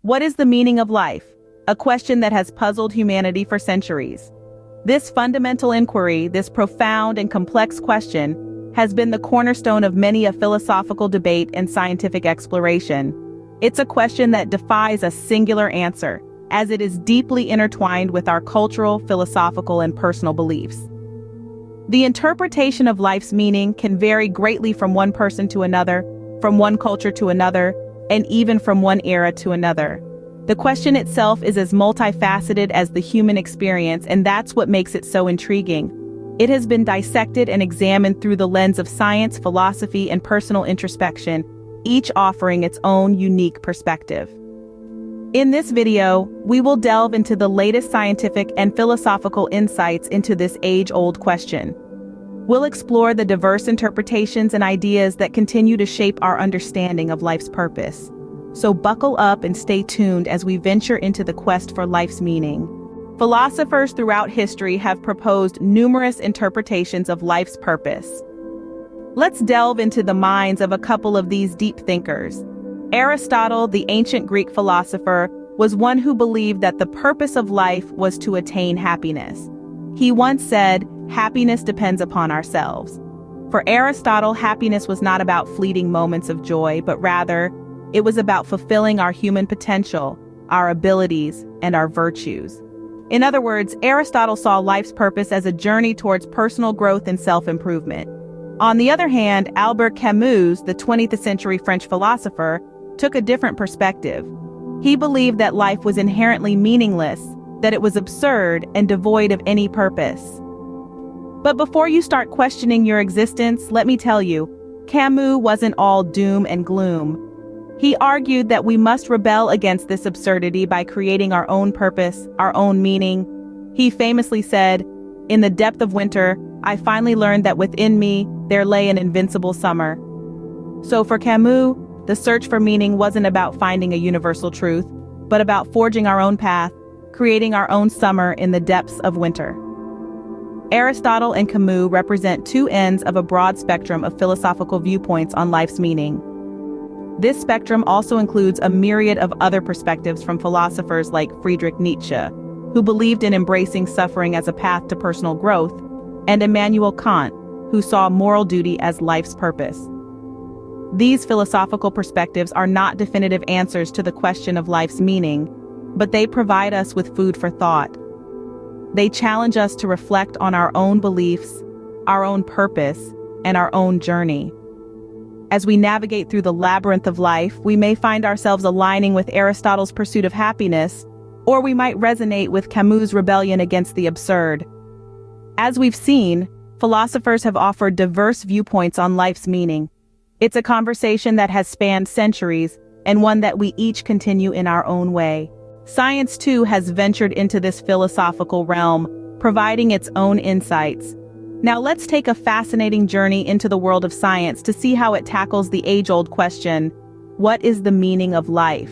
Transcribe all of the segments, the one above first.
What is the meaning of life? A question that has puzzled humanity for centuries. This fundamental inquiry, this profound and complex question, has been the cornerstone of many a philosophical debate and scientific exploration. It's a question that defies a singular answer, as it is deeply intertwined with our cultural, philosophical, and personal beliefs. The interpretation of life's meaning can vary greatly from one person to another, from one culture to another, and even from one era to another. The question itself is as multifaceted as the human experience, and that's what makes it so intriguing. It has been dissected and examined through the lens of science, philosophy, and personal introspection, each offering its own unique perspective. In this video, we will delve into the latest scientific and philosophical insights into this age-old question. We'll explore the diverse interpretations and ideas that continue to shape our understanding of life's purpose. So buckle up and stay tuned as we venture into the quest for life's meaning. Philosophers throughout history have proposed numerous interpretations of life's purpose. Let's delve into the minds of a couple of these deep thinkers. Aristotle, the ancient Greek philosopher, was one who believed that the purpose of life was to attain happiness. He once said, "Happiness depends upon ourselves." For Aristotle, happiness was not about fleeting moments of joy, but rather, it was about fulfilling our human potential, our abilities, and our virtues. In other words, Aristotle saw life's purpose as a journey towards personal growth and self-improvement. On the other hand, Albert Camus, the 20th century French philosopher, took a different perspective. He believed that life was inherently meaningless, that it was absurd and devoid of any purpose. But before you start questioning your existence, let me tell you, Camus wasn't all doom and gloom. He argued that we must rebel against this absurdity by creating our own purpose, our own meaning. He famously said, "In the depth of winter, I finally learned that within me there lay an invincible summer." So for Camus, the search for meaning wasn't about finding a universal truth, but about forging our own path, creating our own summer in the depths of winter. Aristotle and Camus represent two ends of a broad spectrum of philosophical viewpoints on life's meaning. This spectrum also includes a myriad of other perspectives from philosophers like Friedrich Nietzsche, who believed in embracing suffering as a path to personal growth, and Immanuel Kant, who saw moral duty as life's purpose. These philosophical perspectives are not definitive answers to the question of life's meaning, but they provide us with food for thought. They challenge us to reflect on our own beliefs, our own purpose, and our own journey. As we navigate through the labyrinth of life, we may find ourselves aligning with Aristotle's pursuit of happiness, or we might resonate with Camus' rebellion against the absurd. As we've seen, philosophers have offered diverse viewpoints on life's meaning. It's a conversation that has spanned centuries, and one that we each continue in our own way. Science, too, has ventured into this philosophical realm, providing its own insights. Now let's take a fascinating journey into the world of science to see how it tackles the age-old question, what is the meaning of life?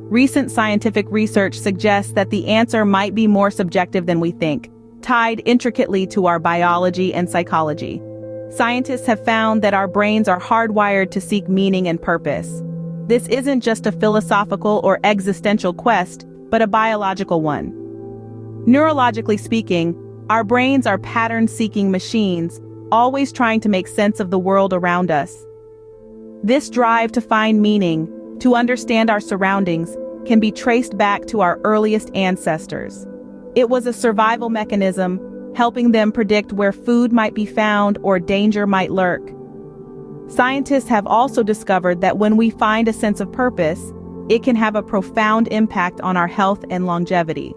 Recent scientific research suggests that the answer might be more subjective than we think, tied intricately to our biology and psychology. Scientists have found that our brains are hardwired to seek meaning and purpose. This isn't just a philosophical or existential quest, but a biological one. Neurologically speaking, our brains are pattern-seeking machines, always trying to make sense of the world around us. This drive to find meaning, to understand our surroundings, can be traced back to our earliest ancestors. It was a survival mechanism, helping them predict where food might be found or danger might lurk. Scientists have also discovered that when we find a sense of purpose, it can have a profound impact on our health and longevity.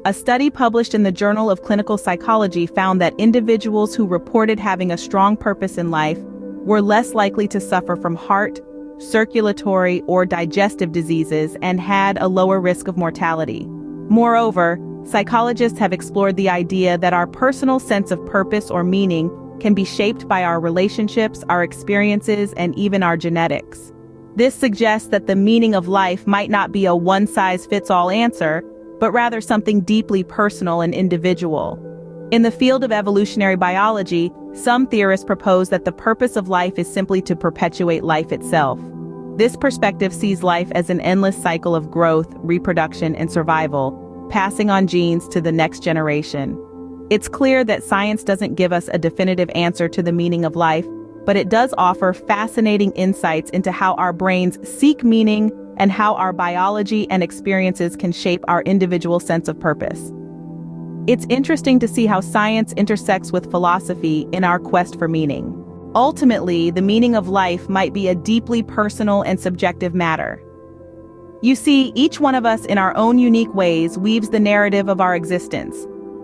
A study published in the Journal of Clinical Psychology found that individuals who reported having a strong purpose in life were less likely to suffer from heart, circulatory, or digestive diseases and had a lower risk of mortality. Moreover, psychologists have explored the idea that our personal sense of purpose or meaning can be shaped by our relationships, our experiences, and even our genetics. This suggests that the meaning of life might not be a one-size-fits-all answer, but rather something deeply personal and individual. In the field of evolutionary biology, some theorists propose that the purpose of life is simply to perpetuate life itself. This perspective sees life as an endless cycle of growth, reproduction, and survival, passing on genes to the next generation. It's clear that science doesn't give us a definitive answer to the meaning of life, but it does offer fascinating insights into how our brains seek meaning and how our biology and experiences can shape our individual sense of purpose. It's interesting to see how science intersects with philosophy in our quest for meaning. Ultimately, the meaning of life might be a deeply personal and subjective matter. You see, each one of us in our own unique ways weaves the narrative of our existence.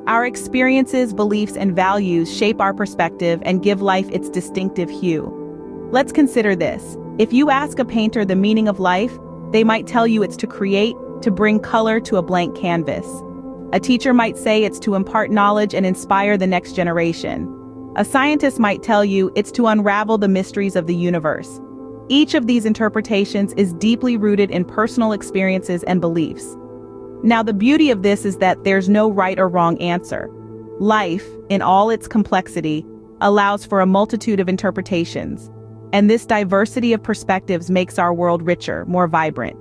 Our experiences, beliefs, and values shape our perspective and give life its distinctive hue. Let's consider this. If you ask a painter the meaning of life, they might tell you it's to create, to bring color to a blank canvas. A teacher might say it's to impart knowledge and inspire the next generation. A scientist might tell you it's to unravel the mysteries of the universe. Each of these interpretations is deeply rooted in personal experiences and beliefs. Now, the beauty of this is that there's no right or wrong answer. Life, in all its complexity, allows for a multitude of interpretations, and this diversity of perspectives makes our world richer, more vibrant.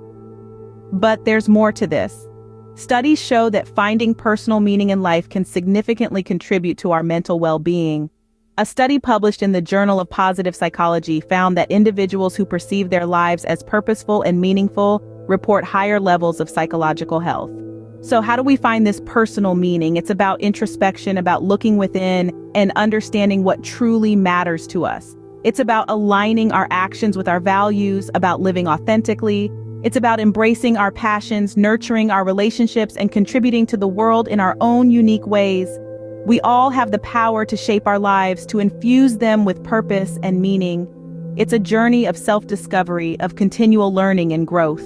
But there's more to this. Studies show that finding personal meaning in life can significantly contribute to our mental well-being. A study published in the Journal of Positive Psychology found that individuals who perceive their lives as purposeful and meaningful report higher levels of psychological health. So how do we find this personal meaning? It's about introspection, about looking within and understanding what truly matters to us. It's about aligning our actions with our values, about living authentically. It's about embracing our passions, nurturing our relationships, and contributing to the world in our own unique ways. We all have the power to shape our lives, to infuse them with purpose and meaning. It's a journey of self-discovery, of continual learning and growth.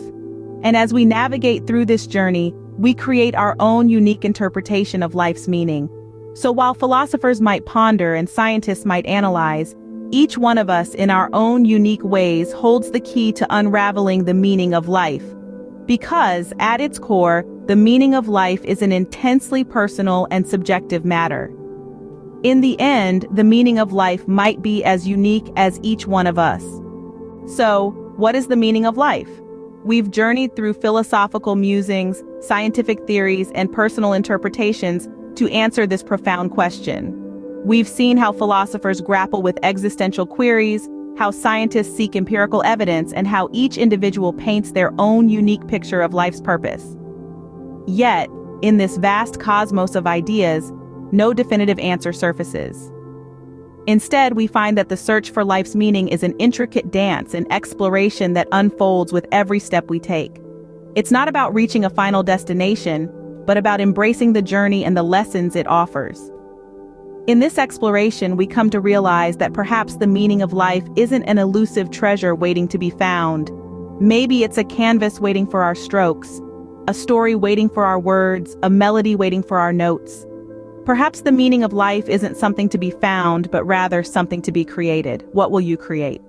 And as we navigate through this journey, we create our own unique interpretation of life's meaning. So while philosophers might ponder and scientists might analyze, each one of us in our own unique ways holds the key to unraveling the meaning of life. Because, at its core, the meaning of life is an intensely personal and subjective matter. In the end, the meaning of life might be as unique as each one of us. So, what is the meaning of life? We've journeyed through philosophical musings, scientific theories, and personal interpretations to answer this profound question. We've seen how philosophers grapple with existential queries, how scientists seek empirical evidence, and how each individual paints their own unique picture of life's purpose. Yet, in this vast cosmos of ideas, no definitive answer surfaces. Instead, we find that the search for life's meaning is an intricate dance, an exploration that unfolds with every step we take. It's not about reaching a final destination, but about embracing the journey and the lessons it offers. In this exploration, we come to realize that perhaps the meaning of life isn't an elusive treasure waiting to be found. Maybe it's a canvas waiting for our strokes, a story waiting for our words, a melody waiting for our notes. Perhaps the meaning of life isn't something to be found, but rather something to be created. What will you create?